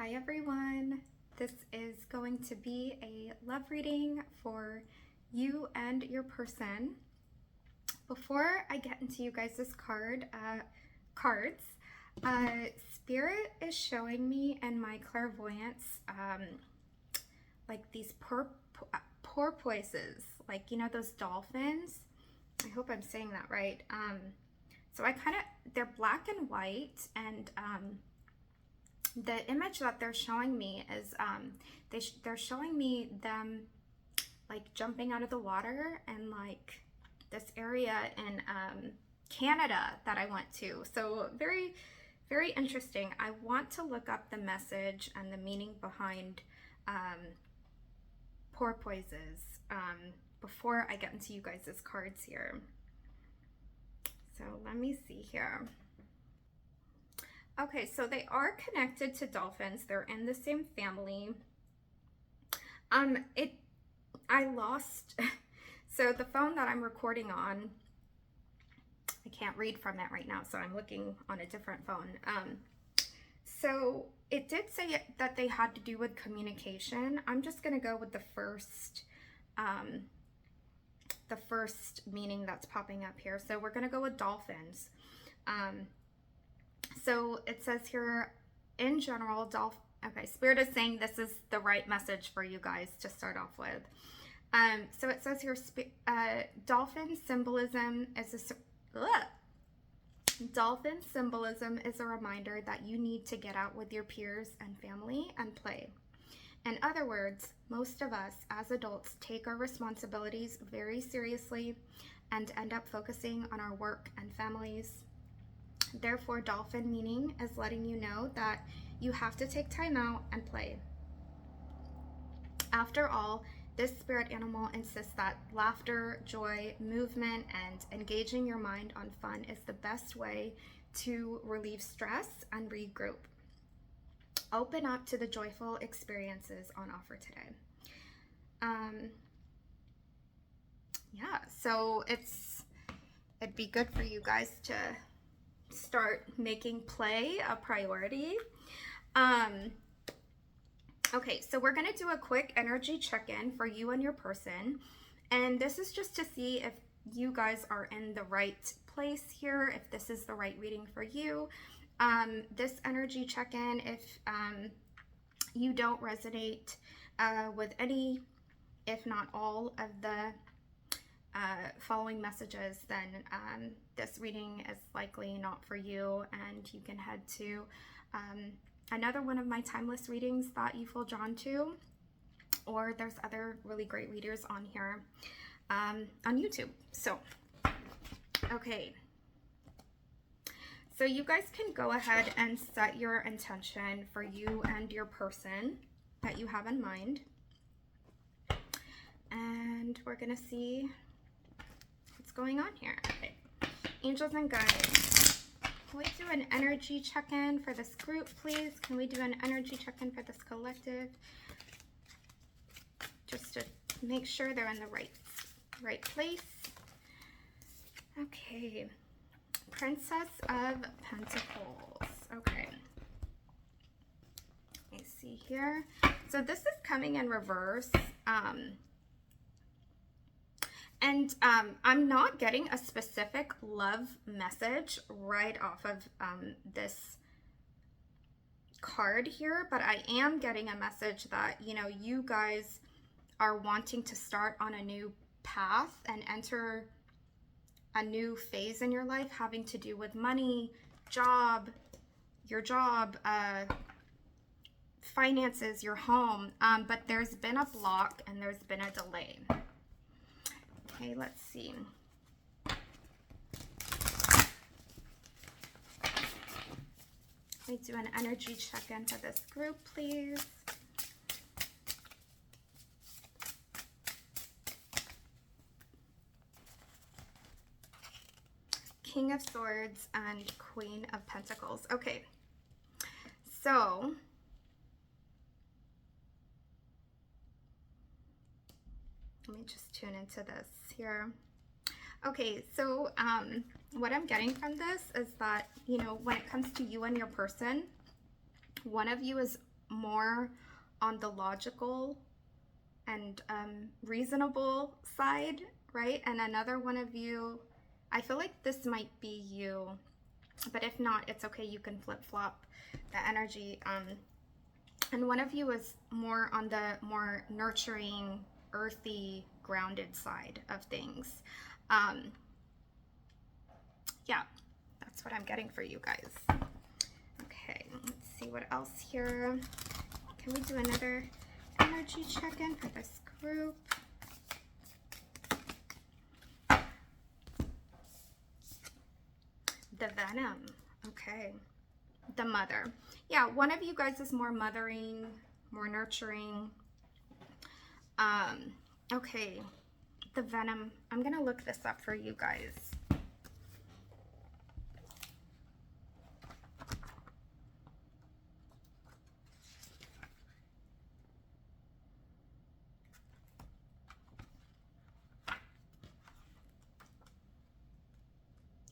Hi everyone, this is going to be a love reading for you and your person. Before I get into you guys' cards, Spirit is showing me in my clairvoyance like these porpoises, like, you know, those dolphins. I hope I'm saying that right. So they're black and white, and the image that they're showing me is they're showing me them like jumping out of the water and like this area in Canada that I went to. So very, very interesting. I want to look up the message and the meaning behind porpoises before I get into you guys' cards here. So let me see here. Okay, so they are connected to dolphins. They're in the same family. I lost, so the phone that I'm recording on, I can't read from it right now, so I'm looking on a different phone. So it did say that they had to do with communication. I'm just gonna go with the first meaning that's popping up here. So we're gonna go with dolphins. So it says here, in general, okay, Spirit is saying this is the right message for you guys to start off with. So it says here, dolphin symbolism is a reminder that you need to get out with your peers and family and play. In other words, most of us as adults take our responsibilities very seriously and end up focusing on our work and families. Therefore, dolphin meaning is letting you know that you have to take time out and play. After all, this spirit animal insists that laughter, joy, movement, and engaging your mind on fun is the best way to relieve stress and regroup. Open up to the joyful experiences on offer today. Yeah, so it'd be good for you guys to start making play a priority. Okay, so we're gonna do a quick energy check-in for you and your person, and this is just to see if you guys are in the right place here, if this is the right reading for you. This energy check-in, if you don't resonate with any, if not all, of the following messages, then this reading is likely not for you, and you can head to another one of my timeless readings that you feel drawn to, or there's other really great readers on here on YouTube. So okay, so you guys can go ahead and set your intention for you and your person that you have in mind, and we're gonna see what's going on here. Okay, angels and guides, can we do an energy check-in for this group, please? Can we do an energy check-in for this collective, just to make sure they're in the right place? Okay, Princess of Pentacles. Okay, let me see here. So this is coming in reverse. And I'm not getting a specific love message right off of this card here, but I am getting a message that, you know, you guys are wanting to start on a new path and enter a new phase in your life, having to do with money, your job, finances, your home, but there's been a block and there's been a delay. Okay, let's see. Let me do an energy check-in for this group, please. King of Swords and Queen of Pentacles. Okay, so let me just tune into this here. Okay, so what I'm getting from this is that, you know, when it comes to you and your person, one of you is more on the logical and reasonable side, right? And another one of you, I feel like this might be you, but if not, it's okay. You can flip-flop the energy. And one of you is more on the more nurturing, earthy, grounded side of things. Yeah, that's what I'm getting for you guys. Okay, let's see what else here. Can we do another energy check-in for this group? The Venom. Okay. The Mother. Yeah, one of you guys is more mothering, more nurturing. Okay. The Venom. I'm going to look this up for you guys.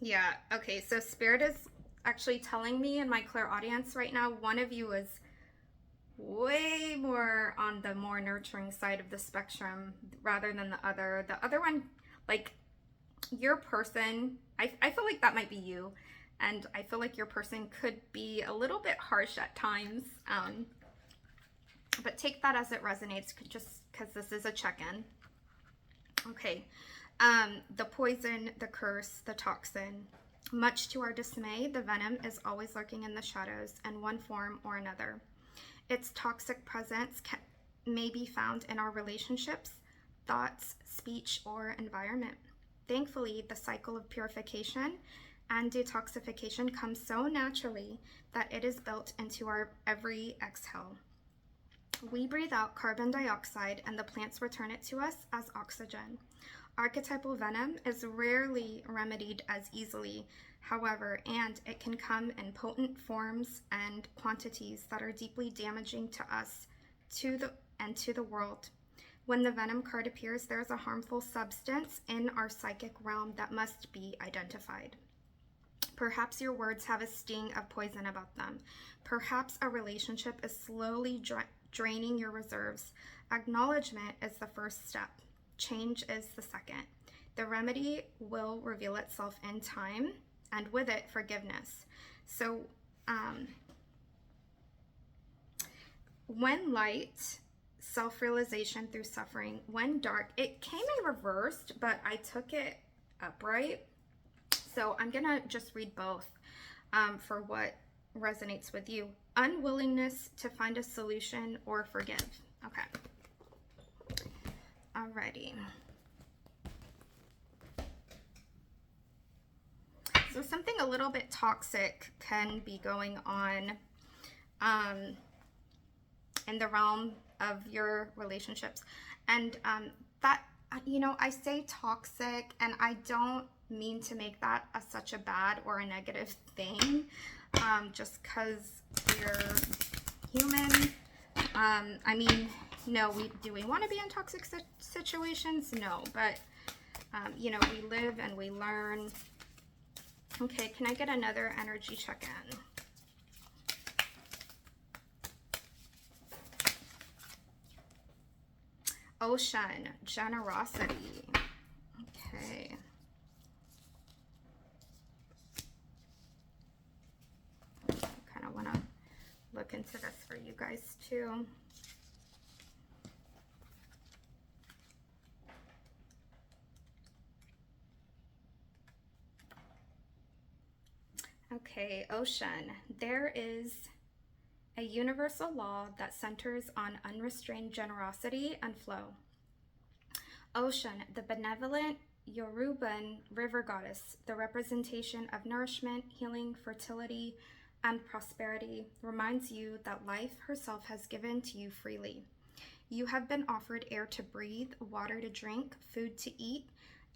Yeah, okay, so Spirit is actually telling me in my clairaudience right now, one of you is way more on the more nurturing side of the spectrum rather than the other. The other one, like your person, I feel like that might be you. And I feel like your person could be a little bit harsh at times. But take that as it resonates, just because this is a check-in. Okay. The poison, the curse, the toxin. Much to our dismay, the venom is always lurking in the shadows in one form or another. Its toxic presence may be found in our relationships, thoughts, speech, or environment. Thankfully, the cycle of purification and detoxification comes so naturally that it is built into our every exhale. We breathe out carbon dioxide and the plants return it to us as oxygen. Archetypal venom is rarely remedied as easily, however, and it can come in potent forms and quantities that are deeply damaging to us to the world. When the venom card appears, there is a harmful substance in our psychic realm that must be identified. Perhaps your words have a sting of poison about them. Perhaps a relationship is slowly draining your reserves. Acknowledgement is the first step. Change is the second. The remedy will reveal itself in time, and with it, forgiveness. So, when light, self-realization through suffering. When dark, it came in reversed, but I took it upright. So I'm gonna just read both for what resonates with you. Unwillingness to find a solution or forgive. Okay. Alrighty. So something a little bit toxic can be going on in the realm of your relationships. And that, you know, I say toxic and I don't mean to make that such a bad or a negative thing, just because we're human. I mean, no, do we want to be in toxic situations? No, but, you know, we live and we learn. Okay, can I get another energy check-in? Ocean, generosity. Okay. I kind of want to look into this for you guys too. Okay, ocean. There is a universal law that centers on unrestrained generosity and flow. Ocean, the benevolent Yoruban river goddess, the representation of nourishment, healing, fertility, and prosperity, reminds you that life herself has given to you freely. You have been offered air to breathe, water to drink, food to eat,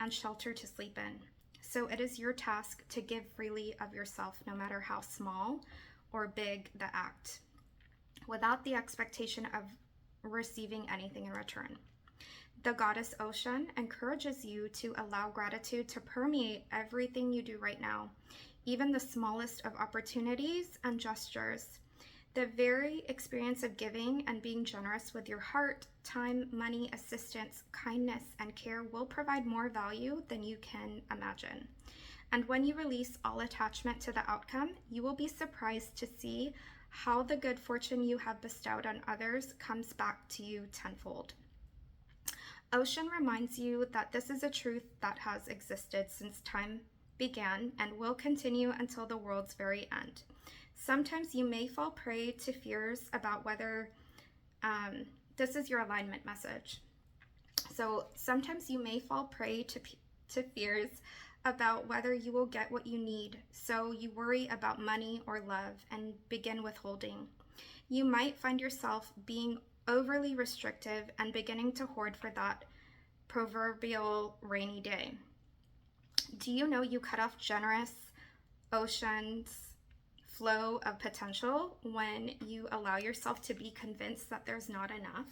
and shelter to sleep in. So it is your task to give freely of yourself, no matter how small or big the act, without the expectation of receiving anything in return. The goddess Ocean encourages you to allow gratitude to permeate everything you do right now, even the smallest of opportunities and gestures. The very experience of giving and being generous with your heart, time, money, assistance, kindness, and care will provide more value than you can imagine. And when you release all attachment to the outcome, you will be surprised to see how the good fortune you have bestowed on others comes back to you tenfold. Ocean reminds you that this is a truth that has existed since time began and will continue until the world's very end. Sometimes you may fall prey to fears about whether, this is your alignment message. So sometimes you may fall prey to fears about whether you will get what you need. So you worry about money or love and begin withholding. You might find yourself being overly restrictive and beginning to hoard for that proverbial rainy day. Do you know you cut off generous oceans flow of potential when you allow yourself to be convinced that there's not enough?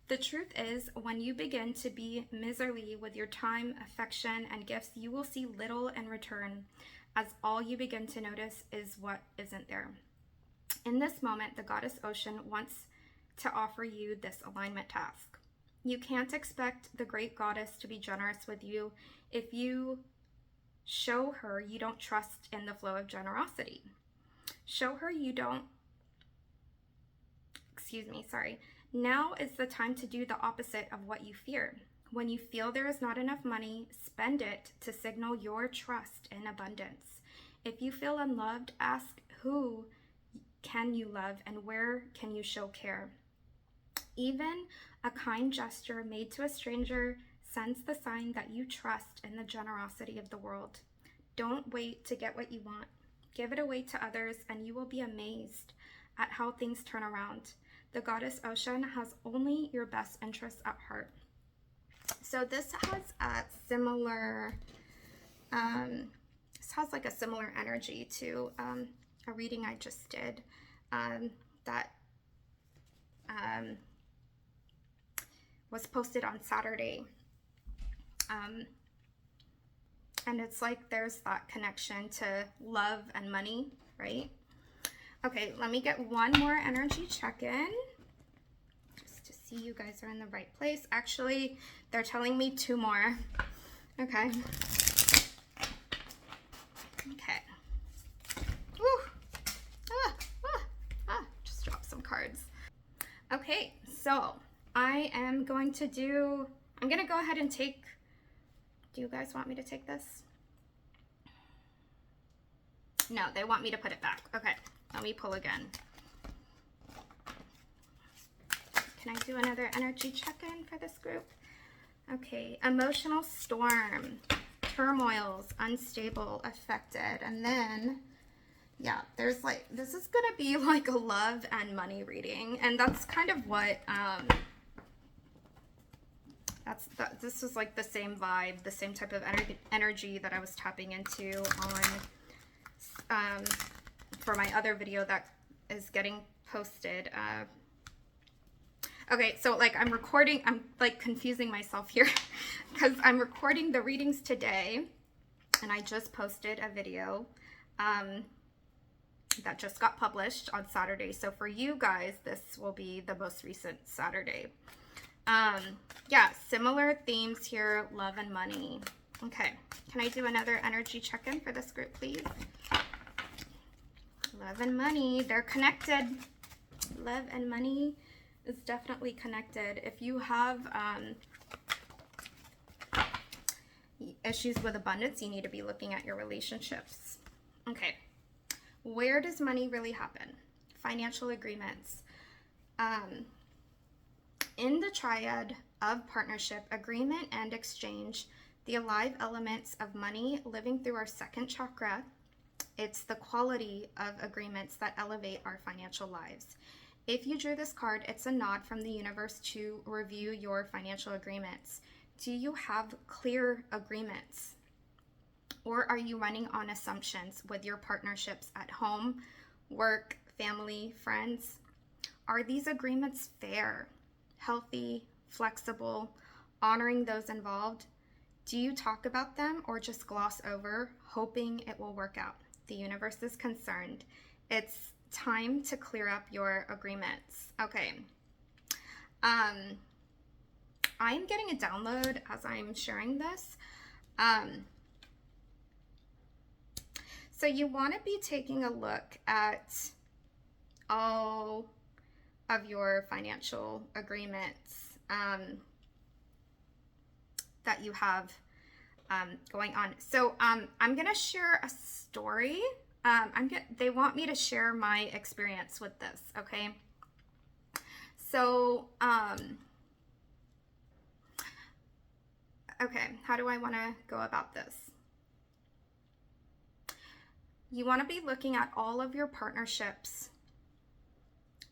The truth is, when you begin to be miserly with your time, affection, and gifts, you will see little in return, as all you begin to notice is what isn't there. In this moment, the goddess Ocean wants to offer you this alignment task. You can't expect the great goddess to be generous with you if you show her you don't trust in the flow of generosity. Show her you don't, Now is the time to do the opposite of what you fear. When you feel there is not enough money, spend it to signal your trust in abundance. If you feel unloved, ask who can you love and where can you show care. Even a kind gesture made to a stranger sends the sign that you trust in the generosity of the world. Don't wait to get what you want. Give it away to others and you will be amazed at how things turn around. The goddess Ocean has only your best interests at heart. So this has a similar, like a similar energy to a reading I just did that was posted on Saturday. And it's like there's that connection to love and money, right? Okay, let me get one more energy check-in just to see you guys are in the right place. Actually, they're telling me 2 more. Okay. Okay. Woo. Just dropped some cards. Okay, so I'm going to go ahead and take, do you guys want me to take this? No, they want me to put it back. Okay, let me pull again. Can I do another energy check-in for this group? Okay, emotional storm, turmoils, unstable, affected, and then, yeah, there's like, this is gonna be like a love and money reading, and that's kind of what, this is like the same vibe, the same type of energy that I was tapping into on, for my other video that is getting posted. Okay, so like I'm like confusing myself here because I'm recording the readings today and I just posted a video that just got published on Saturday. So for you guys, this will be the most recent Saturday. Yeah, similar themes here, love and money. Okay, can I do another energy check-in for this group, please? Love and money, they're connected. Love and money is definitely connected. If you have issues with abundance, you need to be looking at your relationships. Okay, where does money really happen? Financial agreements. In the triad of partnership, agreement, and exchange, the alive elements of money living through our second chakra, it's the quality of agreements that elevate our financial lives. If you drew this card, it's a nod from the universe to review your financial agreements. Do you have clear agreements? Or are you running on assumptions with your partnerships at home, work, family, friends? Are these agreements fair, healthy, flexible, honoring those involved? Do you talk about them or just gloss over, hoping it will work out? The universe is concerned. It's time to clear up your agreements. Okay. I'm getting a download as I'm sharing this. So you want to be taking a look at all of your financial agreements that you have going on. So I'm gonna share a story. They want me to share my experience with this. Okay. So okay, how do I want to go about this? You want to be looking at all of your partnerships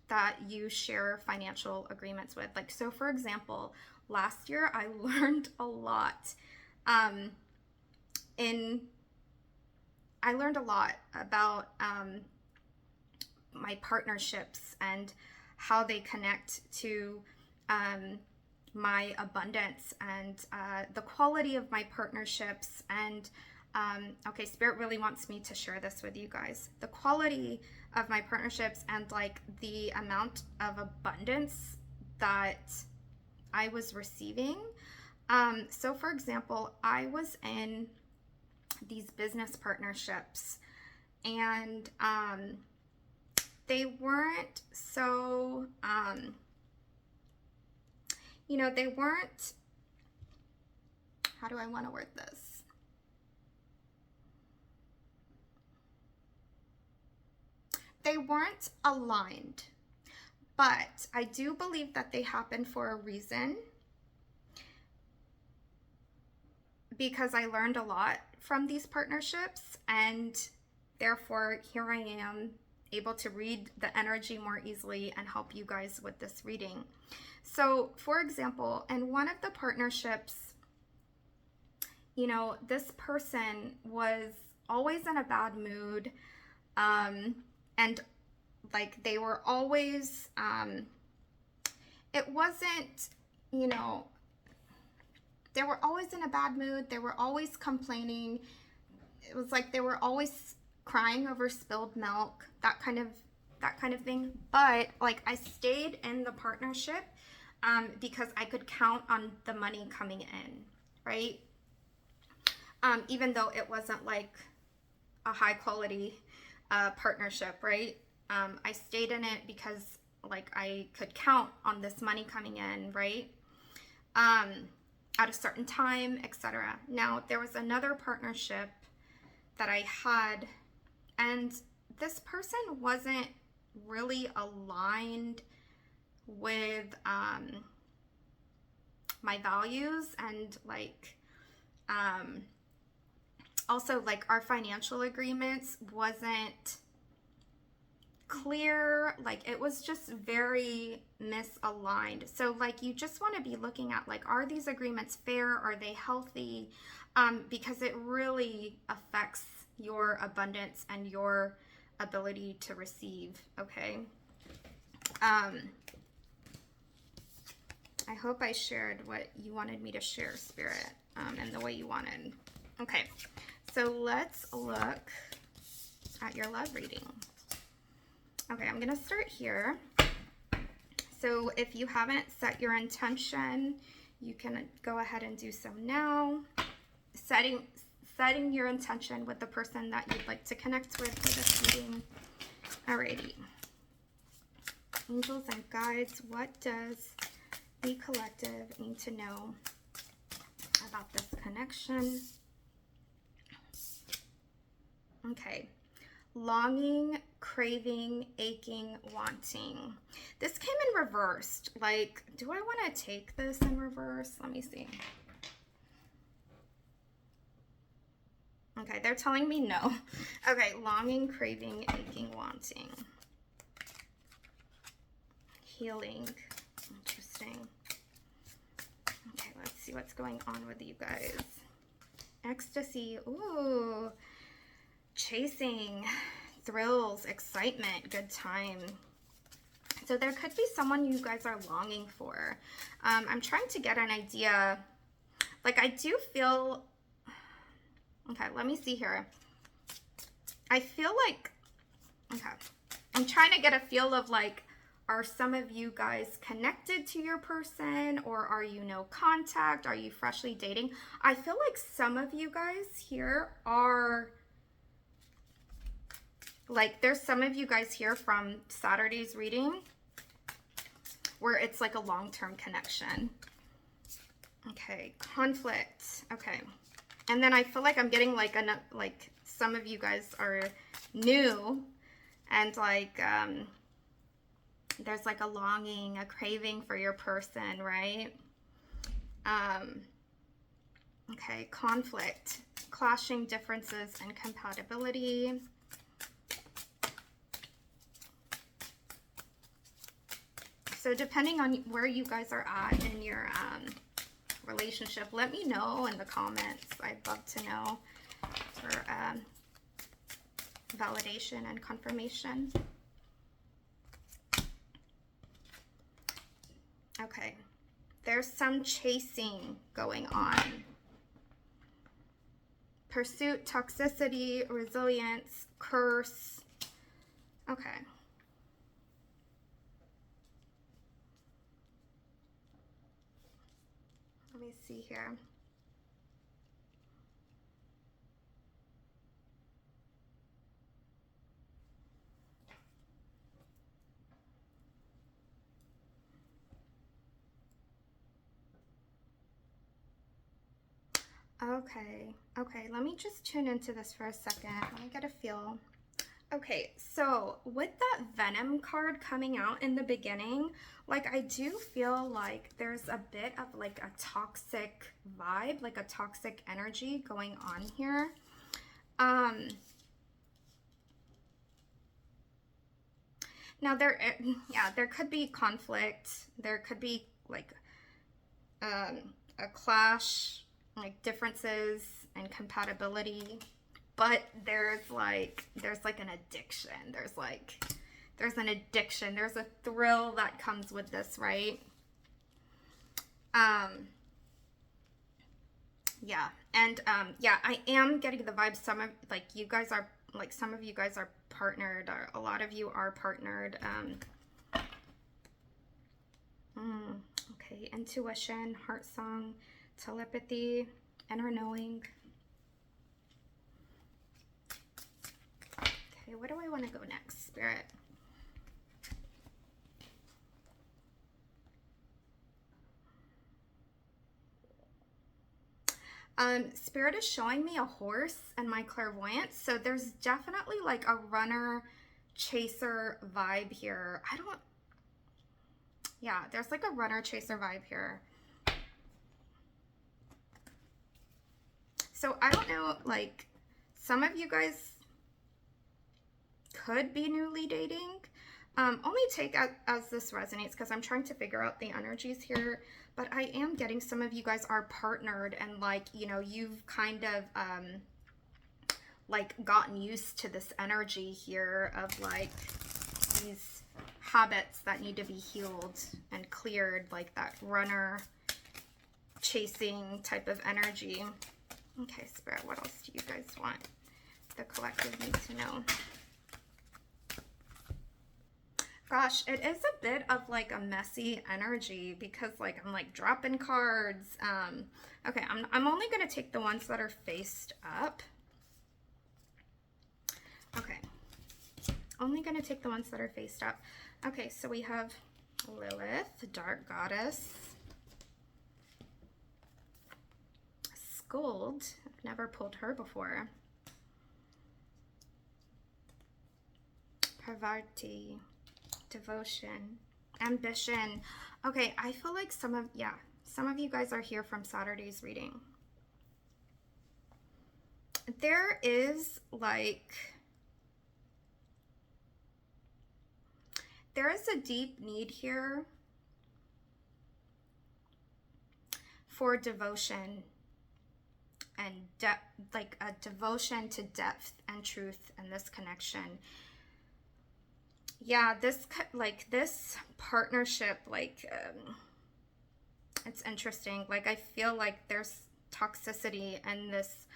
that you share financial agreements with. Like, so for example, last year I learned a lot. I learned a lot about my partnerships and how they connect to my abundance and the quality of my partnerships. And okay, Spirit really wants me to share this with you guys. The quality of my partnerships and like the amount of abundance that I was receiving. So for example, I was in these business partnerships, and they weren't so, they weren't, how do I want to word this? They weren't aligned, but I do believe that they happened for a reason, because I learned a lot from these partnerships, and therefore here I am able to read the energy more easily and help you guys with this reading. So for example, in one of the partnerships, this person was always in a bad mood, and like they were always, it wasn't, they were always in a bad mood. They were always complaining. It was like they were always crying over spilled milk, that kind of thing. But like I stayed in the partnership because I could count on the money coming in, right? Even though it wasn't like a high quality partnership, right? I stayed in it because like I could count on this money coming in, right? At a certain time, etc. Now, there was another partnership that I had, and this person wasn't really aligned with my values, and like also like our financial agreements wasn't clear. Like it was just very misaligned. So like you just want to be looking at like, are these agreements fair? Are they healthy? Because it really affects your abundance and your ability to receive. Okay. I hope I shared what you wanted me to share, Spirit, and the way you wanted. Okay, so let's look at your love reading. Okay, I'm going to start here. So if you haven't set your intention, you can go ahead and do so now. Setting your intention with the person that you'd like to connect with for this reading. Alrighty. Angels and guides, what does the collective need to know about this connection? Okay. Longing, craving, aching, wanting. This came in reversed. Like, do I want to take this in reverse? Let me see. Okay, they're telling me no. Okay, longing, craving, aching, wanting. Healing. Interesting. Okay, let's see what's going on with you guys. Ecstasy. Ooh. Chasing. Thrills. Excitement. Good time. So there could be someone you guys are longing for. I'm trying to get an idea. Like, I do feel... Okay, let me see here. I feel like... Okay. I'm trying to get a feel of like, are some of you guys connected to your person, or are you no contact? Are you freshly dating? I feel like some of you guys here are like, there's some of you guys here from Saturday's reading where it's like a long-term connection. Okay, conflict. Okay. And then I feel like I'm getting like some of you guys are new, and like there's like a longing, a craving for your person, right? Okay, conflict, clashing differences and compatibility. So depending on where you guys are at in your relationship, let me know in the comments. I'd love to know for validation and confirmation. Okay, there's some chasing going on. Pursuit, toxicity, resilience, curse. Okay. Let me see here. Okay, let me just tune into this for a second. Let me get a feel. Okay, so with that Venom card coming out in the beginning, like I do feel like there's a bit of like a toxic vibe, like a toxic energy going on here. Now there could be conflict. There could be like a clash, like differences and compatibility. But there's like an addiction. There's an addiction. There's a thrill that comes with this, right? Yeah. And yeah, I am getting the vibe some of like you guys are like some of you guys are partnered, or a lot of you are partnered. Okay, intuition, heart song, telepathy, inner knowing. Okay, where do I want to go next, Spirit? Spirit is showing me a horse and my clairvoyance. So there's definitely like a runner chaser vibe here. Yeah, there's like a runner chaser vibe here. So I don't know, like some of you guys could be newly dating. Only take as this resonates, because I'm trying to figure out the energies here. But I am getting some of you guys are partnered, and like, you know, you've kind of like gotten used to this energy here of like these habits that need to be healed and cleared, like that runner chasing type of energy. Okay, Spirit, what else do you guys want the collective need to know? Gosh, it is a bit of like a messy energy, because like I'm like dropping cards. Okay, I'm only gonna take the ones that are faced up. Okay, only gonna take the ones that are faced up. Okay, so we have Lilith, the dark goddess. Skuld, I've never pulled her before. Parvati, devotion, ambition. Okay, I feel like some of you guys are here from Saturday's reading. There is a deep need here for devotion and depth, like a devotion to depth and truth in this connection. Yeah, this partnership, it's interesting. Like, I feel like there's toxicity in this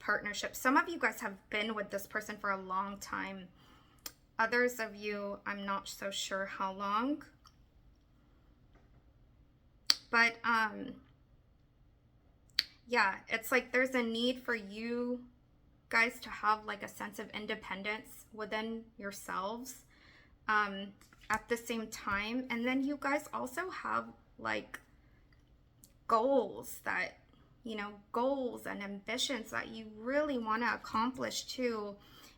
partnership. Some of you guys have been with this person for a long time. Others of you, I'm not so sure how long. But yeah, it's like there's a need for you guys to have like a sense of independence within yourselves at the same time. And then you guys also have like goals that, you know, goals and ambitions that you really want to accomplish too.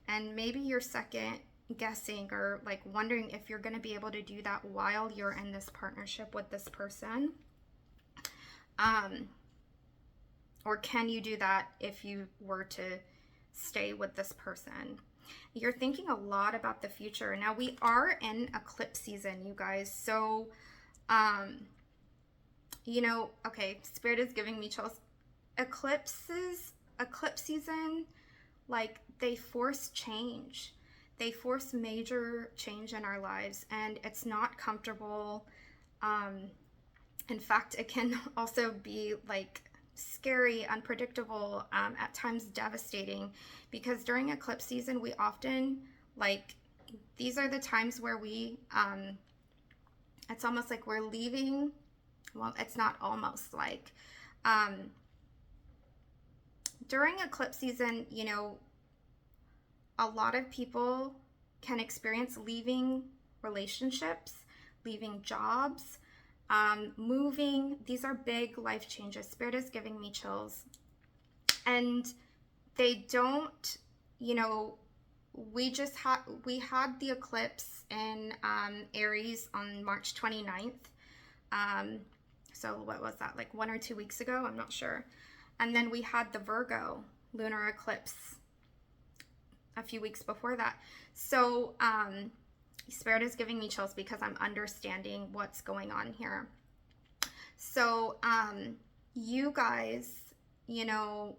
And maybe you're second guessing or like wondering if you're going to be able to do that while you're in this partnership with this person. Or can you do that if you were to stay with this person? You're thinking a lot about the future. Now we are in eclipse season, you guys. So, you know, okay, Spirit is giving me chills. Eclipse season, like they force change. They force major change in our lives, and it's not comfortable. In fact, it can also be like scary, unpredictable, at times devastating, because during eclipse season, we often like, these are the times where we, it's almost like we're leaving. Well, it's not almost like, during eclipse season, you know, a lot of people can experience leaving relationships, leaving jobs, moving. These are big life changes. Spirit is giving me chills. And they don't, you know, we had the eclipse in Aries on March 29th. So what was that, like 1 or 2 weeks ago? I'm not sure. And then we had the Virgo lunar eclipse a few weeks before that. So Spirit is giving me chills because I'm understanding what's going on here. So you guys, you know,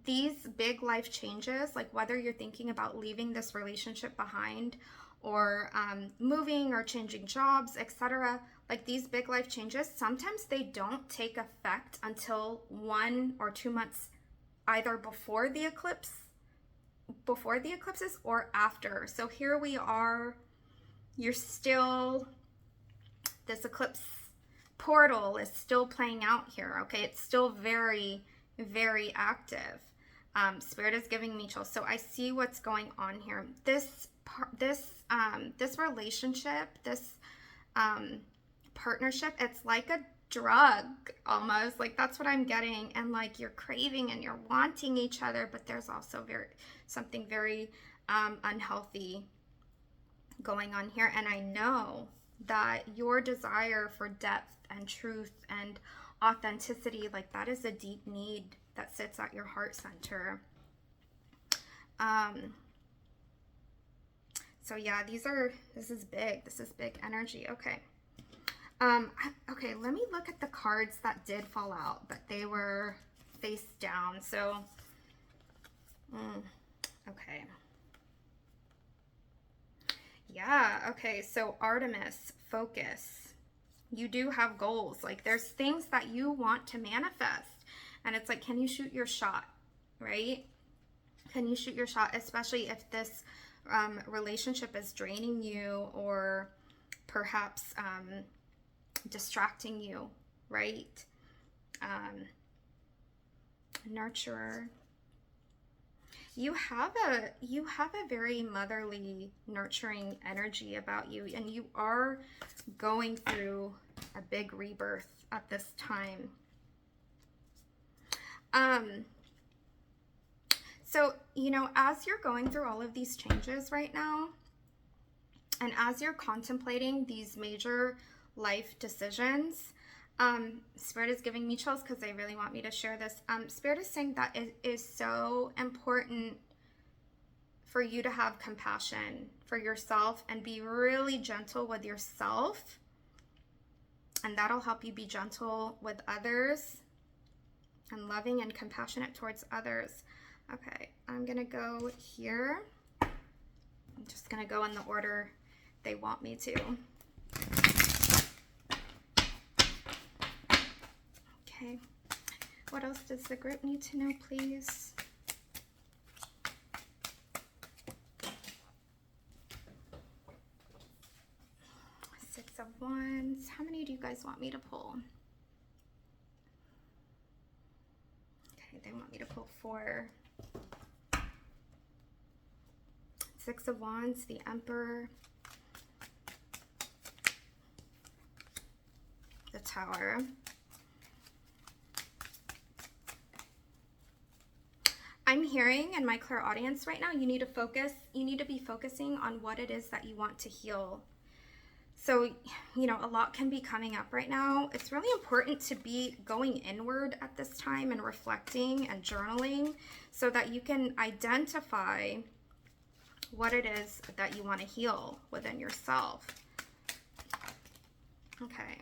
these big life changes, like whether you're thinking about leaving this relationship behind or moving or changing jobs, etc., like these big life changes, sometimes they don't take effect until 1 or 2 months either before the eclipses or after. So here we are, you're still, this eclipse portal is still playing out here, okay? It's still very, very active. Spirit is giving me chills. So I see what's going on here. This relationship, this partnership, it's like a drug almost. Like that's what I'm getting. And like you're craving and you're wanting each other, but there's also something very unhealthy going on here. And I know that your desire for depth and truth and authenticity, like that is a deep need that sits at your heart center. So yeah, this is big energy. Okay. Okay, let me look at the cards that did fall out, but they were face down. So, okay. Yeah, okay, so Artemis, focus. You do have goals. Like there's things that you want to manifest. And it's like, can you shoot your shot, right? Can you shoot your shot, especially if this relationship is draining you or perhaps distracting you, right? Nurturer. You have a very motherly, nurturing energy about you, and you are going through a big rebirth at this time. So, you know, as you're going through all of these changes right now, and as you're contemplating these major life decisions, Spirit is giving me chills because they really want me to share this. Spirit is saying that it is so important for you to have compassion for yourself and be really gentle with yourself. And that'll help you be gentle with others and loving and compassionate towards others. Okay, I'm gonna go here. I'm just gonna go in the order they want me to. Okay, what else does the group need to know, please? of Wands. How many do you guys want me to pull? Okay, they want me to pull 4. 6 of Wands, the Emperor, the Tower. I'm hearing in my clairaudience right now, you need to focus, you need to be focusing on what it is that you want to heal. So, you know, a lot can be coming up right now. It's really important to be going inward at this time and reflecting and journaling so that you can identify what it is that you want to heal within yourself. Okay.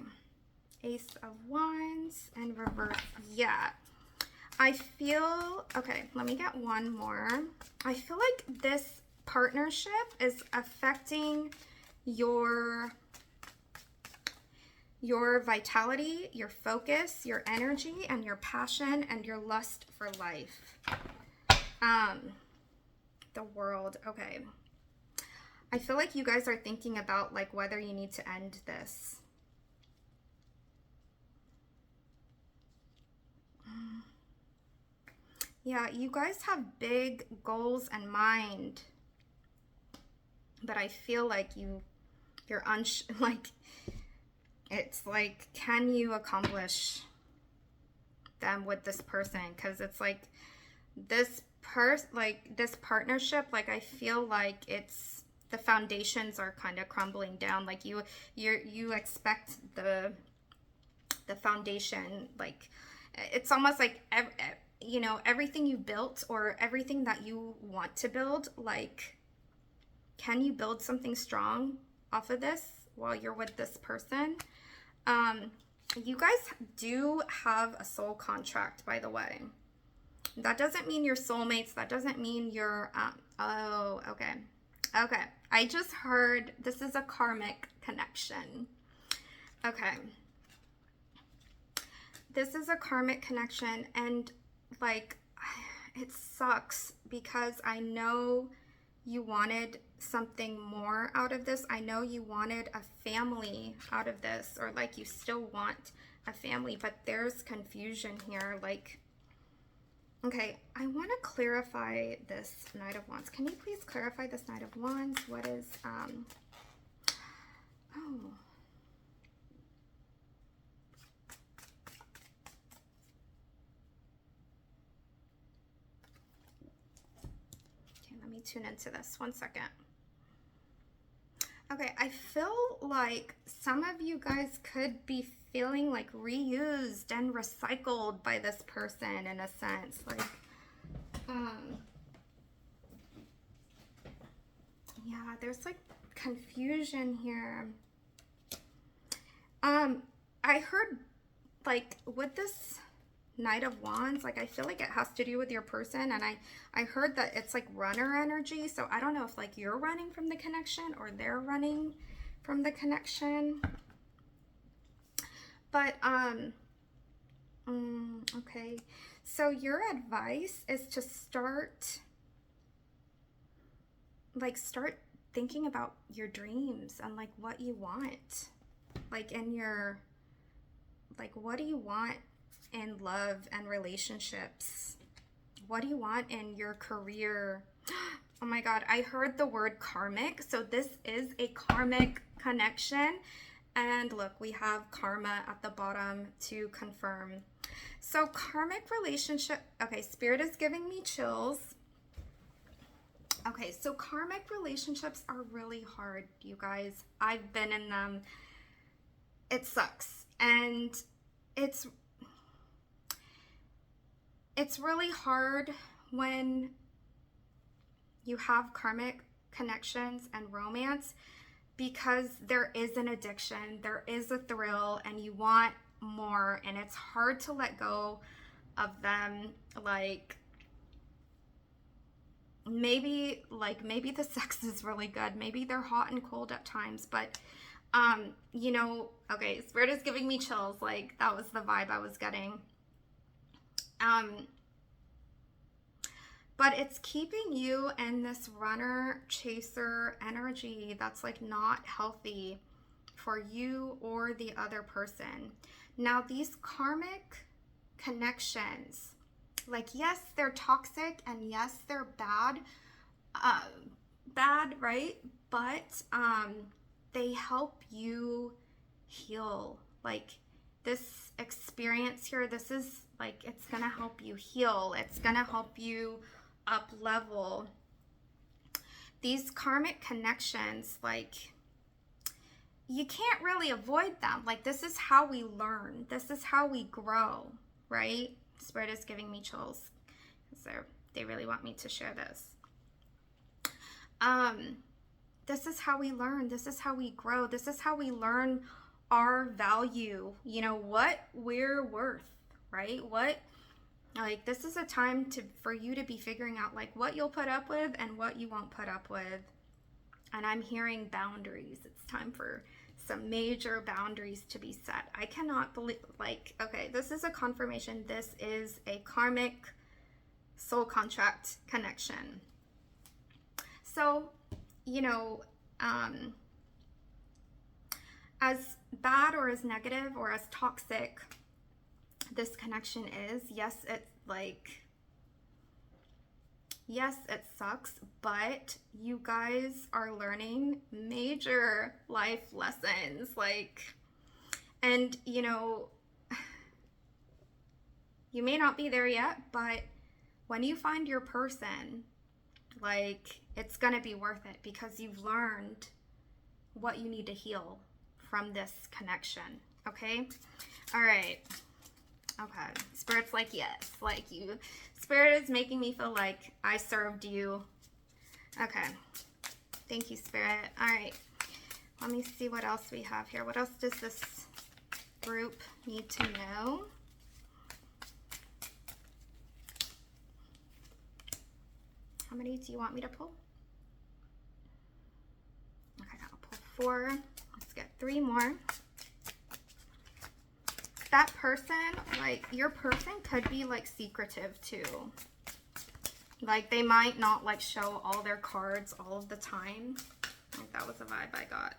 Ace of Wands and reverse. Yeah. I feel, okay, let me get one more. I feel like this partnership is affecting your vitality, your focus, your energy, and your passion, and your lust for life. The World. Okay. I feel like you guys are thinking about like whether you need to end this. Yeah, you guys have big goals in mind, but I feel like you're like, it's like, can you accomplish them with this person? Because it's like this partnership, like I feel like it's, the foundations are kind of crumbling down. Like you expect the foundation, like it's almost like you know, everything you built or everything that you want to build, like, can you build something strong off of this while you're with this person? You guys do have a soul contract, by the way. That doesn't mean you're soulmates. That doesn't mean you're, oh, okay. Okay. I just heard this is a karmic connection. Okay. This is a karmic connection, and like, it sucks because I know you wanted something more out of this. I know you wanted a family out of this, or like you still want a family, but there's confusion here. Like, okay, I want to clarify this Knight of Wands. Can you please clarify this Knight of Wands? What is, let me tune into this 1 second. Okay, I feel like some of you guys could be feeling like reused and recycled by this person in a sense. Like, yeah, there's like confusion here. I heard like with this Knight of Wands, like I feel like it has to do with your person, and I heard that it's like runner energy, so I don't know if like you're running from the connection or they're running from the connection, but okay, so your advice is to start thinking about your dreams and like what you want, like in your, like, what do you want in love and relationships? What do you want in your career? Oh my God, I heard the word karmic. So this is a karmic connection. And look, we have karma at the bottom to confirm. So karmic relationship. Okay, Spirit is giving me chills. Okay, so karmic relationships are really hard, you guys. I've been in them. It sucks. And it's really hard when you have karmic connections and romance, because there is an addiction, there is a thrill, and you want more, and it's hard to let go of them. Like maybe the sex is really good, maybe they're hot and cold at times, but you know, okay, Spirit is giving me chills. Like that was the vibe I was getting. But it's keeping you in this runner chaser energy that's like not healthy for you or the other person. Now, these karmic connections, like, yes, they're toxic and yes, they're bad, right? But they help you heal. Like, this experience here, this is like, it's gonna help you heal. It's gonna help you up level. These karmic connections, like, you can't really avoid them. Like, this is how we learn. This is how we grow, right? Spirit is giving me chills. So they really want me to share this. This is how we learn. This is how we grow. This is how we learn our value, you know, what we're worth, right? What, like, this is a time for you to be figuring out, like, what you'll put up with and what you won't put up with. And I'm hearing boundaries. It's time for some major boundaries to be set. I cannot believe, like, okay, this is a confirmation. This is a karmic soul contract connection. So, you know, as bad or as negative or as toxic this connection is, yes, it's like, yes, it sucks, but you guys are learning major life lessons, like, and you know, you may not be there yet, but when you find your person, like, it's gonna be worth it because you've learned what you need to heal from this connection. Okay, all right. Okay, Spirit's like, yes, like, you, Spirit is making me feel like I served you. Okay, thank you, Spirit. All right, let me see what else we have here. What else does this group need to know? How many do you want me to pull? Okay, I'll pull 4. Let's get 3 more. That person, like, your person could be, like, secretive too. Like, they might not, like, show all their cards all of the time. Like, that was a vibe I got.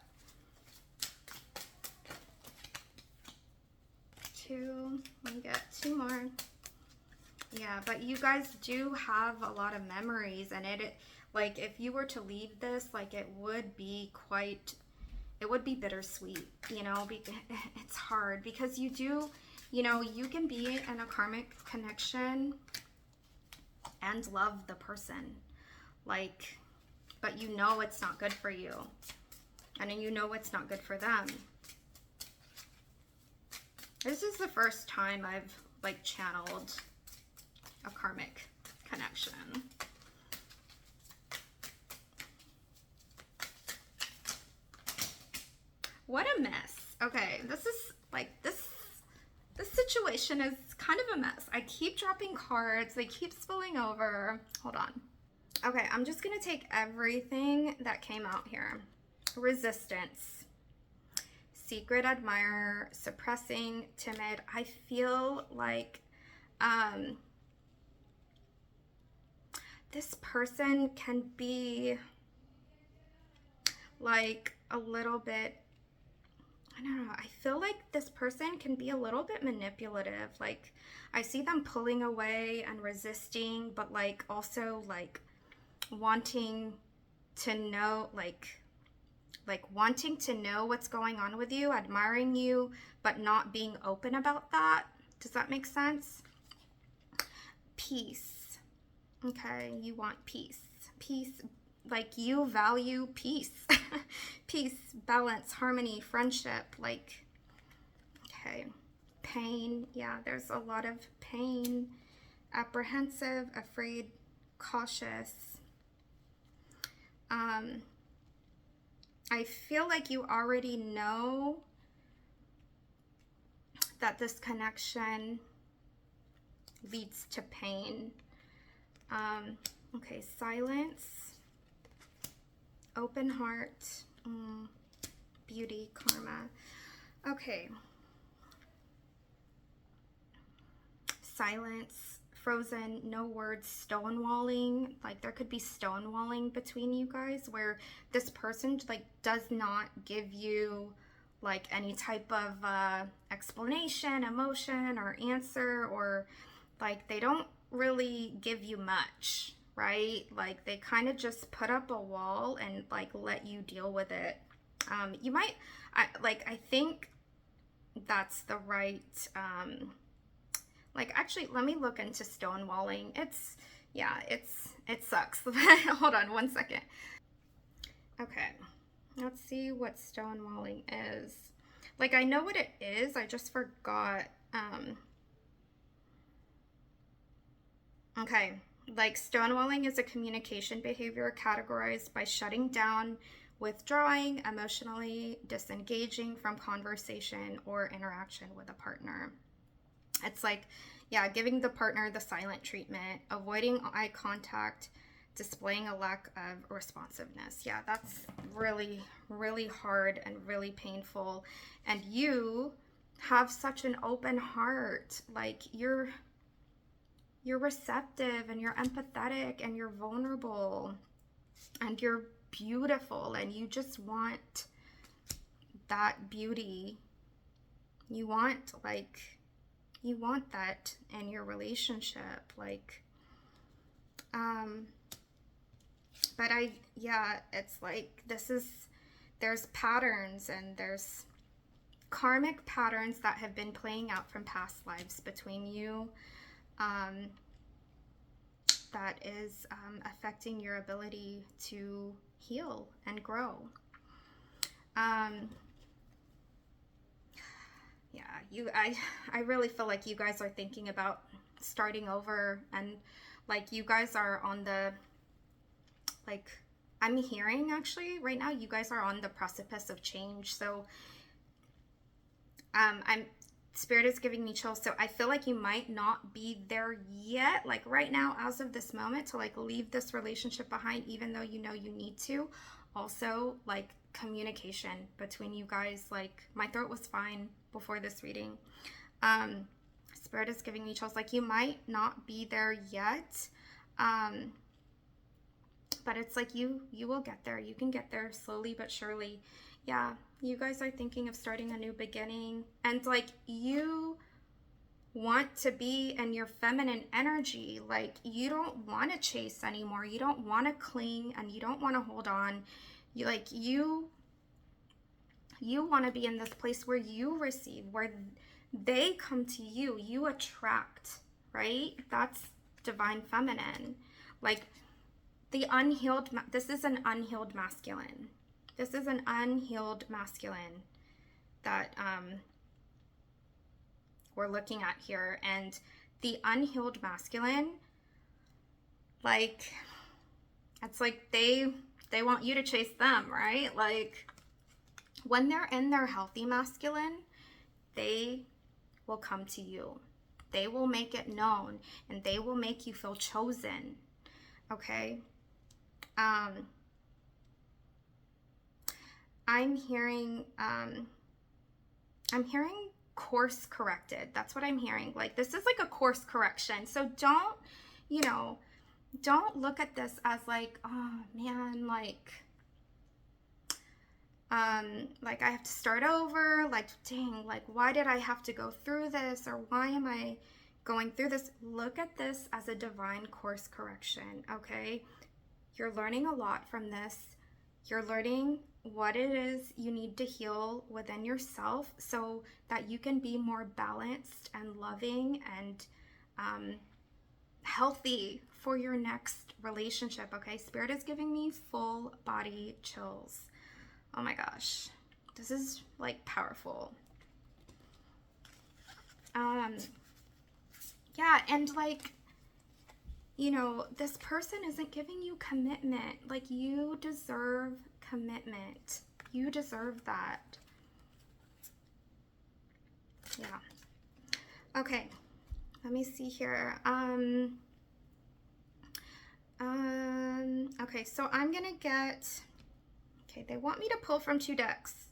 2. Let me get 2 more. Yeah, but you guys do have a lot of memories, and it like, if you were to leave this, like, it would be bittersweet, you know, because it's hard, because you do, you know, you can be in a karmic connection and love the person, like, but you know it's not good for you, and then you know it's not good for them. This is the first time I've, like, channeled a karmic connection. What a mess. Okay, this is like, this situation is kind of a mess. I keep dropping cards, they keep spilling over. Hold on. Okay, I'm just gonna take everything that came out here. Resistance, secret admirer, suppressing, timid. I feel like this person can be like a little bit, I don't know, I feel like this person can be a little bit manipulative. Like, I see them pulling away and resisting, but, like, also, like, wanting to know, like wanting to know what's going on with you, admiring you, but not being open about that. Does that make sense? Peace. Okay, you want peace. Peace, like, you value peace. Peace, balance, harmony, friendship, like, okay. Pain, yeah, there's a lot of pain. Apprehensive, afraid, cautious. I feel like you already know that this connection leads to pain. Okay, silence, open heart, beauty, karma. Okay. Silence, frozen, no words, stonewalling. Like, there could be stonewalling between you guys where this person, like, does not give you, like any type of explanation, emotion, or answer, or like they don't really give you much, right? Like they kind of just put up a wall and like let you deal with it. You might, I think that's the right, like actually, let me look into stonewalling. It sucks. Hold on one second. Okay, let's see what stonewalling is. Like I know what it is, I just forgot. Okay, like stonewalling is a communication behavior categorized by shutting down, withdrawing, emotionally disengaging from conversation or interaction with a partner. It's like, yeah, giving the partner the silent treatment, avoiding eye contact, displaying a lack of responsiveness. Yeah, that's really, really hard and really painful. And you have such an open heart. Like you're receptive and you're empathetic and you're vulnerable and you're beautiful and you just want that beauty. You want that in your relationship, like but it's like there's patterns and there's karmic patterns that have been playing out from past lives between you, that is affecting your ability to heal and grow. I really feel like you guys are thinking about starting over, and like you guys are on the, like I'm hearing actually right now you guys are on the precipice of change. So Spirit is giving me chills. So I feel like you might not be there yet, like right now, as of this moment, to like leave this relationship behind, even though you know you need to. Also, like communication between you guys, like my throat was fine before this reading. Spirit is giving me chills. Like you might not be there yet, but it's like you will get there. You can get there slowly but surely. Yeah, you guys are thinking of starting a new beginning, and like you want to be in your feminine energy. Like you don't want to chase anymore. You don't want to cling and you don't want to hold on. You want to be in this place where you receive, where they come to you, you attract, right? That's divine feminine. Like the unhealed, this is an unhealed masculine. This is an unhealed masculine that we're looking at here. And the unhealed masculine, like, it's like they want you to chase them, right? Like when they're in their healthy masculine, they will come to you. They will make it known and they will make you feel chosen. Okay? I'm hearing course corrected. That's what I'm hearing. Like this is like a course correction. So don't look at this as like, oh man, like I have to start over, like dang, like why did I have to go through this, or why am I going through this? Look at this as a divine course correction. Okay, you're learning a lot from this. You're learning what it is you need to heal within yourself so that you can be more balanced and loving and healthy for your next relationship. Okay, Spirit is giving me full body chills. Oh my gosh, this is like powerful. Yeah, and like, you know, this person isn't giving you commitment. Like you deserve commitment. You deserve that. Yeah. Okay. Let me see here. Okay, so I'm gonna get, okay, they want me to pull from 2 decks.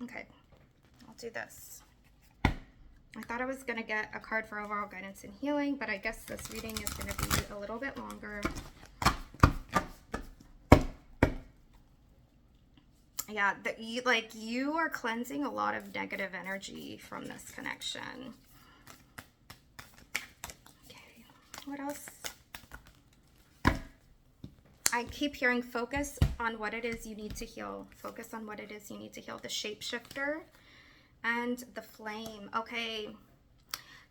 Okay, I'll do this. I thought I was gonna get a card for overall guidance and healing, but I guess this reading is gonna be a little bit longer. Yeah, that you like you are cleansing a lot of negative energy from this connection. Okay, what else? I keep hearing focus on what it is you need to heal. Focus on what it is you need to heal. The shapeshifter and the flame. Okay,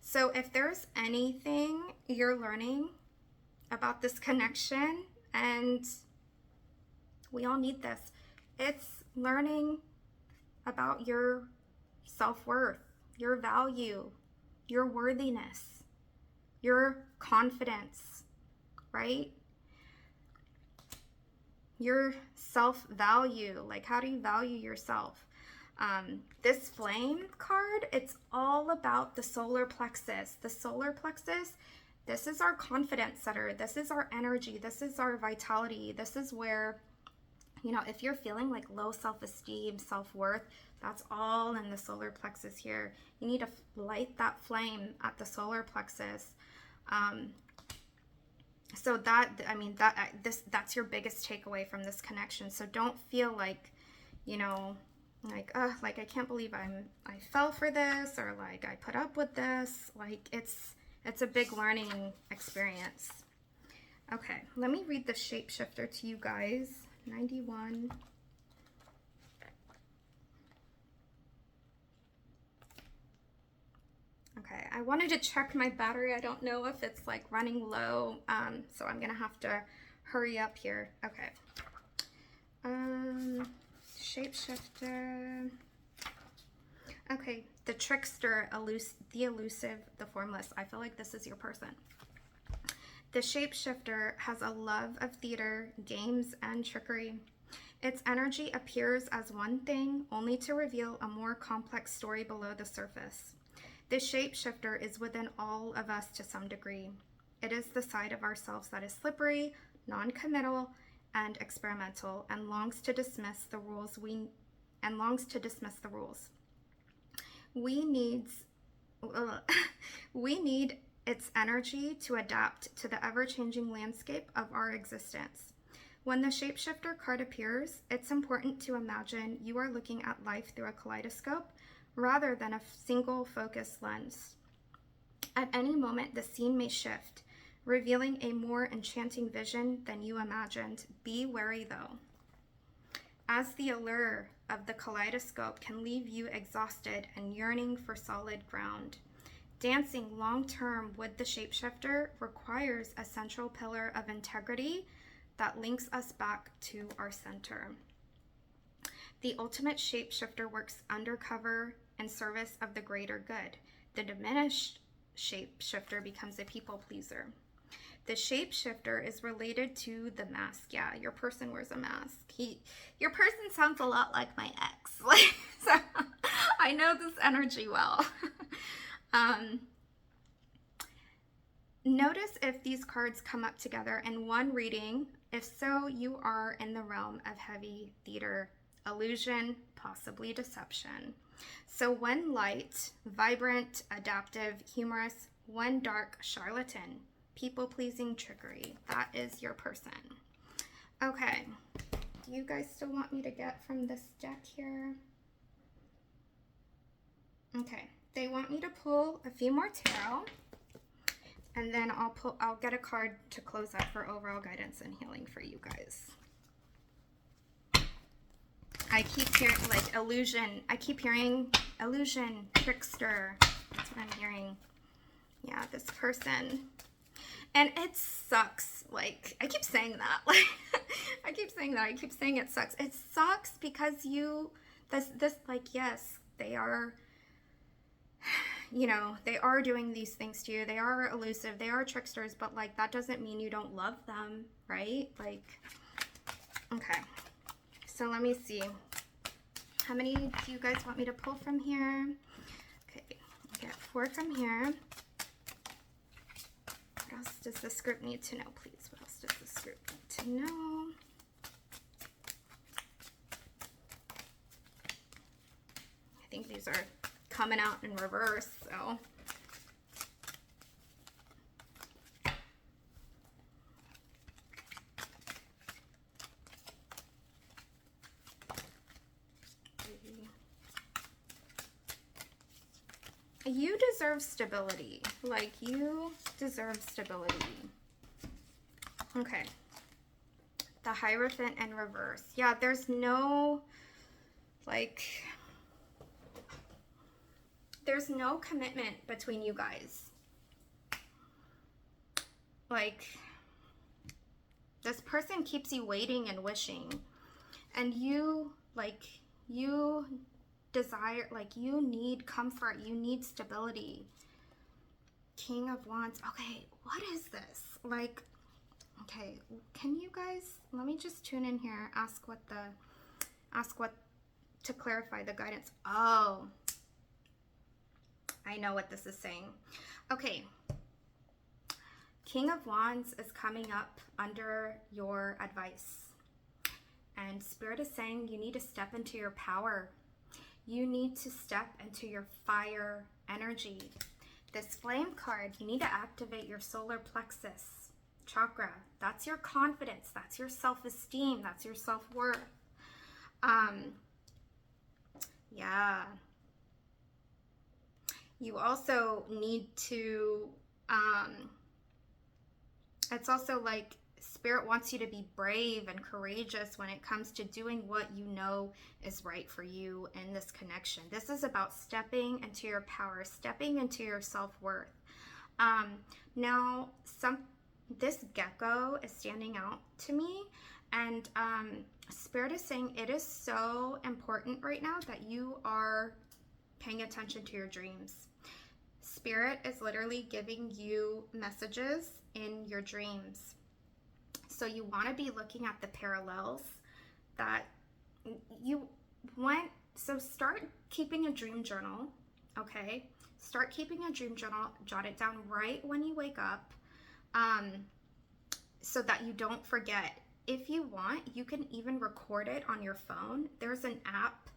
so if there's anything you're learning about this connection, and we all need this, it's learning about your self-worth, your value, your worthiness, your confidence, right? Your self-value, like how do you value yourself? This flame card, it's all about the solar plexus. The solar plexus, this is our confidence setter. This is our energy. This is our vitality. This is where, you know, if you're feeling like low self-esteem, self-worth, that's all in the solar plexus here. You need to light that flame at the solar plexus. So that, I mean, that's your biggest takeaway from this connection. So don't feel like, you know, like, like I can't believe I fell for this, or like I put up with this. Like it's a big learning experience. Okay, let me read the shapeshifter to you guys. 91. Okay, I wanted to check my battery. I don't know if it's like running low, so I'm gonna have to hurry up here. Okay. Shapeshifter. Okay, the trickster, the elusive, the formless. I feel like this is your person. The shapeshifter has a love of theater, games, and trickery. Its energy appears as one thing, only to reveal a more complex story below the surface. The shapeshifter is within all of us to some degree. It is the side of ourselves that is slippery, non-committal, and experimental, and longs to dismiss the rules. We need its energy to adapt to the ever-changing landscape of our existence. When the shapeshifter card appears, it's important to imagine you are looking at life through a kaleidoscope rather than a single focused lens. At any moment, the scene may shift, revealing a more enchanting vision than you imagined. Be wary though, as the allure of the kaleidoscope can leave you exhausted and yearning for solid ground. Dancing long-term with the shapeshifter requires a central pillar of integrity that links us back to our center. The ultimate shapeshifter works undercover in service of the greater good. The diminished shapeshifter becomes a people pleaser. The shapeshifter is related to the mask. Yeah, your person wears a mask. Your person sounds a lot like my ex. Like, so I know this energy well. Notice if these cards come up together in one reading. If so, you are in the realm of heavy theater, illusion, possibly deception. So when light, vibrant, adaptive, humorous, when dark, charlatan, people-pleasing, trickery. That is your person. Okay, do you guys still want me to get from this deck here? Okay, they want me to pull a few more tarot, and then I'll get a card to close out for overall guidance and healing for you guys. I keep hearing like illusion. I keep hearing illusion, trickster. That's what I'm hearing. Yeah, this person. And it sucks. Like, I keep saying that. Like, I keep saying that. I keep saying it sucks. It sucks because like, yes, they are, you know, they are doing these things to you. They are elusive. They are tricksters, but like, that doesn't mean you don't love them, right? Like, okay. So let me see. How many do you guys want me to pull from here? Okay, I'll get 4 from here. What else does this group need to know, please? What else does this group need to know? I think these are coming out in reverse, so. you deserve stability. Like, you deserve stability. Okay. The Hierophant in reverse. Yeah, there's no, like, there's no commitment between you guys. Like, this person keeps you waiting and wishing. And you, like, you desire, like, you need comfort. You need stability. King of Wands. Okay, what is this? Like, okay, can you guys, let me just tune in here, ask what, to clarify the guidance. Oh, I know what this is saying. Okay, King of Wands is coming up under your advice. And Spirit is saying you need to step into your power. You need to step into your fire energy. This flame card, you need to activate your solar plexus chakra. That's your confidence. That's your self-esteem. That's your self-worth. Yeah. You also need to, it's also like Spirit wants you to be brave and courageous when it comes to doing what you know is right for you in this connection. This is about stepping into your power, stepping into your self-worth. Now, this gecko is standing out to me, and Spirit is saying it is so important right now that you are paying attention to your dreams. Spirit is literally giving you messages in your dreams. So you want to be looking at the parallels that you want. So start keeping a dream journal, okay? Start keeping a dream journal, jot it down right when you wake up, so that you don't forget. If you want, you can even record it on your phone. There's an app,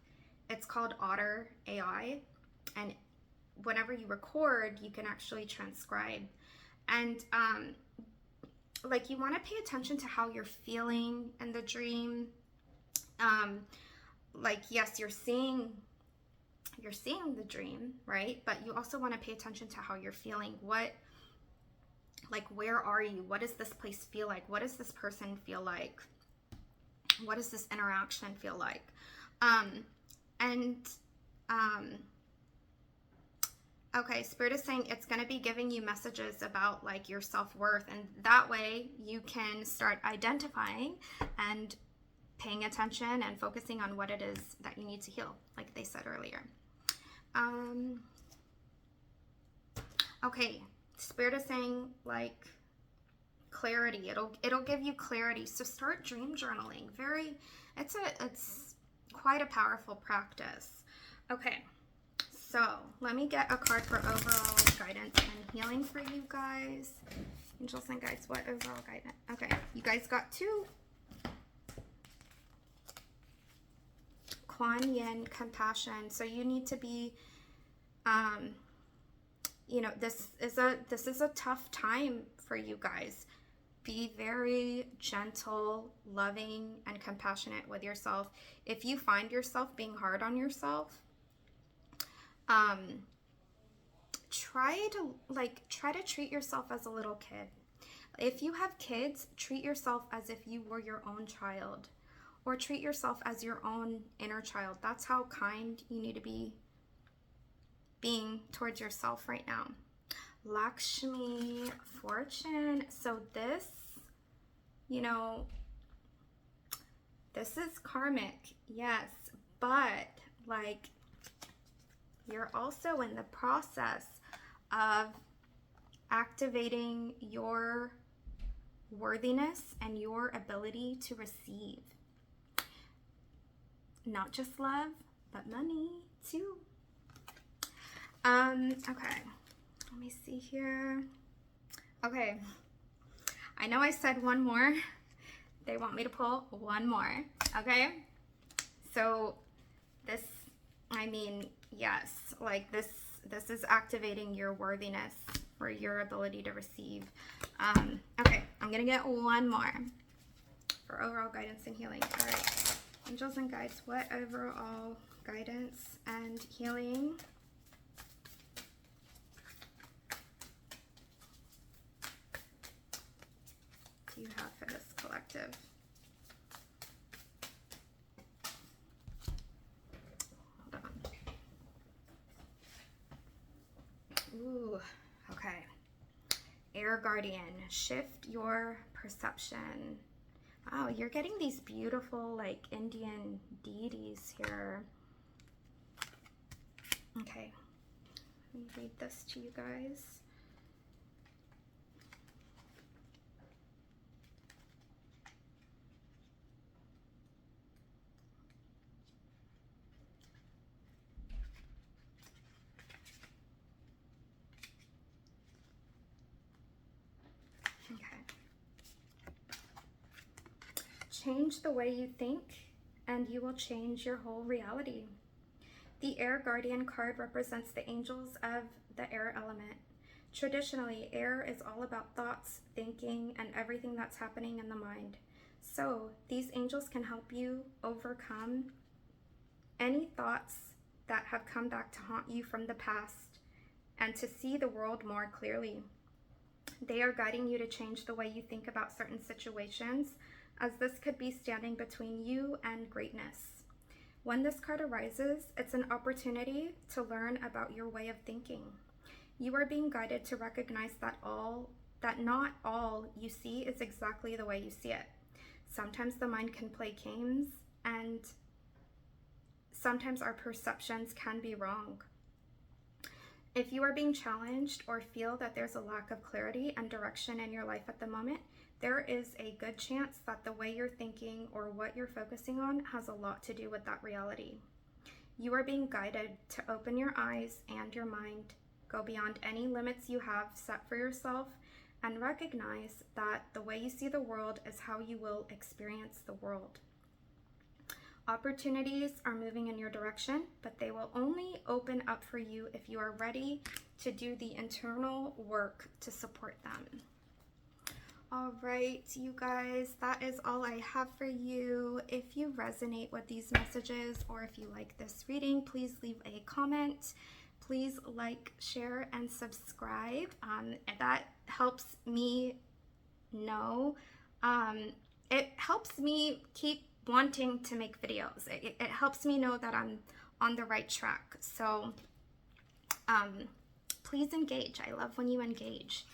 it's called Otter AI, and whenever you record, you can actually transcribe. And like, you want to pay attention to how you're feeling in the dream. Like, yes, you're seeing the dream, right? But you also want to pay attention to how you're feeling. What, like, where are you? What does this place feel like? What does this person feel like? What does this interaction feel like? Okay, Spirit is saying it's going to be giving you messages about, like, your self-worth, and that way you can start identifying and paying attention and focusing on what it is that you need to heal, like they said earlier. Okay, Spirit is saying, like, clarity. It'll give you clarity. So start dream journaling. It's quite a powerful practice. Okay. So let me get a card for overall guidance and healing for you guys. Angels and guides, what overall guidance? Okay, you guys got 2. Kuan Yin, compassion. So you need to be, you know, this is a tough time for you guys. Be very gentle, loving, and compassionate with yourself. If you find yourself being hard on yourself, try to treat yourself as a little kid. If you have kids, treat yourself as if you were your own child, or treat yourself as your own inner child. That's how kind you need to be being towards yourself right now. Lakshmi, fortune. So this, you know, this is karmic, yes, but, like, you're also in the process of activating your worthiness and your ability to receive. Not just love, but money too. Okay, let me see here. Okay, I know I said one more. They want me to pull one more, okay? So this, I mean, yes, like this is activating your worthiness or your ability to receive. Okay, I'm gonna get one more for overall guidance and healing. All right, angels and guides, what overall guidance and healing do you have for this collective? Hold on. Ooh, okay. Air Guardian, shift your perception. Wow, you're getting these beautiful, like, Indian deities here. Okay, let me read this to you guys. Okay. Change the way you think, and you will change your whole reality. The Air Guardian card represents the angels of the air element. Traditionally, air is all about thoughts, thinking, and everything that's happening in the mind. So, these angels can help you overcome any thoughts that have come back to haunt you from the past and to see the world more clearly. They are guiding you to change the way you think about certain situations, as this could be standing between you and greatness. When this card arises, it's an opportunity to learn about your way of thinking. You are being guided to recognize that not all you see is exactly the way you see it. Sometimes the mind can play games, and sometimes our perceptions can be wrong. If you are being challenged or feel that there's a lack of clarity and direction in your life at the moment, there is a good chance that the way you're thinking or what you're focusing on has a lot to do with that reality. You are being guided to open your eyes and your mind, go beyond any limits you have set for yourself, and recognize that the way you see the world is how you will experience the world. Opportunities are moving in your direction, but they will only open up for you if you are ready to do the internal work to support them. All right, you guys, that is all I have for you. If you resonate with these messages or if you like this reading, please leave a comment. Please like, share, and subscribe. That helps me know. It helps me keep wanting to make videos. It helps me know that I'm on the right track. So please engage. I love when you engage.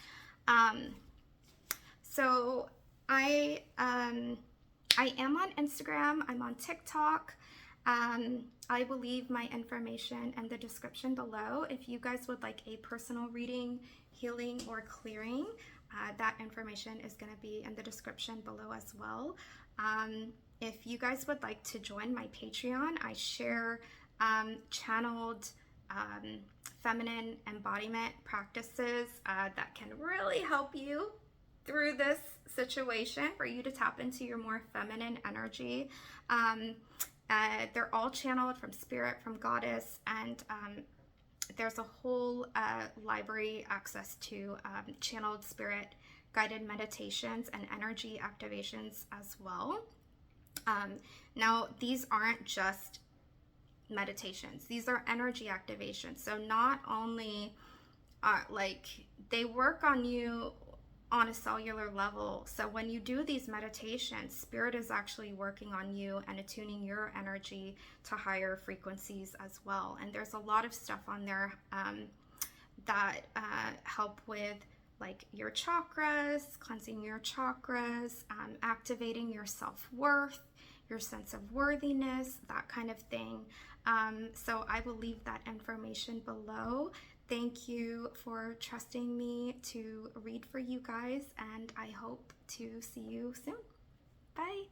So I am on Instagram. I'm on TikTok. I will leave my information in the description below. If you guys would like a personal reading, healing, or clearing, that information is going to be in the description below as well. If you guys would like to join my Patreon, I share channeled feminine embodiment practices that can really help you through this situation for you to tap into your more feminine energy. They're all channeled from spirit, from goddess, and there's a whole library access to channeled spirit guided meditations and energy activations as well. Now, these aren't just meditations, these are energy activations. So not only like they work on you on a cellular level. So when you do these meditations, spirit is actually working on you and attuning your energy to higher frequencies as well. And there's a lot of stuff on there that help with like your chakras, cleansing your chakras, activating your self-worth, your sense of worthiness, that kind of thing. So I will leave that information below. Thank you for trusting me to read for you guys, and I hope to see you soon. Bye.